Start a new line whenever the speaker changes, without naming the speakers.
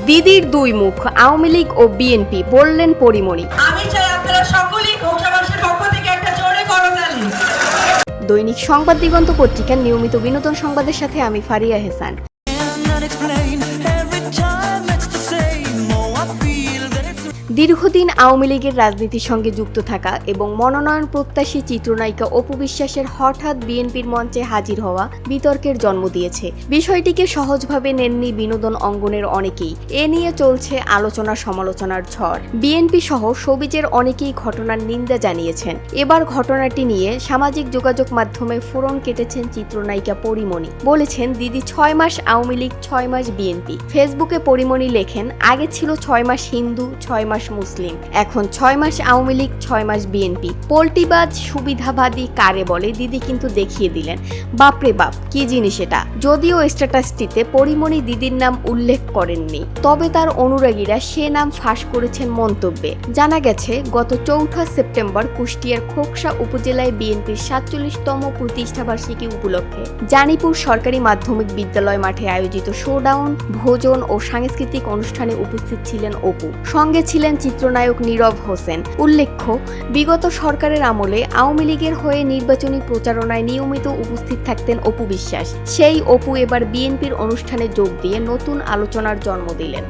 দিদির দুই মুখ, আওয়ামী লীগ ও বিএনপি, বললেন পরীমনি।
আমি চাই আপনারা সকলেই ঘোষণাবাসীর পক্ষ থেকে একটা জোরে করতালি।
দৈনিক সংবাদ দিগন্ত পত্রিকার নিয়মিত বিনোদন সংবাদের সাথে আমি ফারিয়া হেসান। দীর্ঘদিন আওয়ামী লীগের রাজনীতির সঙ্গে যুক্ত থাকা এবং মনোনয়ন প্রত্যাশী চিত্রনায়িকা অপু বিশ্বাসের হঠাৎ বিএনপির মঞ্চে হাজির হওয়া বিতর্কের জন্ম দিয়েছে। বিষয়টিকে সহজভাবে নেননি বিনোদন অঙ্গনের অনেকেই। এ নিয়ে চলছে আলোচনা সমালোচনার ঝড়। বিএনপি সহ শোবিজের অনেকেই ঘটনার নিন্দা জানিয়েছেন। এবার ঘটনাটি নিয়ে সামাজিক যোগাযোগ মাধ্যমে ফোরন কেটেছেন চিত্রনায়িকা পরীমনি। বলেছেন, দিদি 6 মাস আওয়ামী লীগ, 6 মাস বিএনপি। ফেসবুকে পরীমনি লেখেন, আগে ছিল 6 মাস হিন্দু, 6 মাস মুসলিম, এখন 6 মাস আওয়ামী লীগ, 6 মাস বিএনপি। পোল্টিবাজ সুবিধাবাদী কারে বলে দিদি কিন্তু দেখিয়ে দিলেন। বাপরে বাপ, কি জিনিস এটা। যদিও স্ট্যাটাসটিতে পরীমনি দিদির নাম উল্লেখ করেননি, তবে তার অনুরাগীরা সে নাম ফাঁস করেছেন মন্তব্যে। জানা গেছে, গত 4 সেপ্টেম্বর কুষ্টিয়ার খোকসা উপজেলায় বিএনপির 47তম প্রতিষ্ঠাবার্ষিকী উপলক্ষে জানিপুর সরকারি মাধ্যমিক বিদ্যালয় মাঠে আয়োজিত শোডাউন, ভোজন ও সাংস্কৃতিক অনুষ্ঠানে উপস্থিত ছিলেন অপু। সঙ্গে ছিলেন চিত্রনায়ক নীরব হোসেন। উল্লেখ্য, বিগত সরকারের আমলে আওয়ামী লীগের হয়ে নির্বাচনী প্রচারণায় নিয়মিত উপস্থিত থাকতেন অপু বিশ্বাস। সেই অপু এবার বিএনপির অনুষ্ঠানে যোগ দিয়ে নতুন আলোচনার জন্ম দিলেন।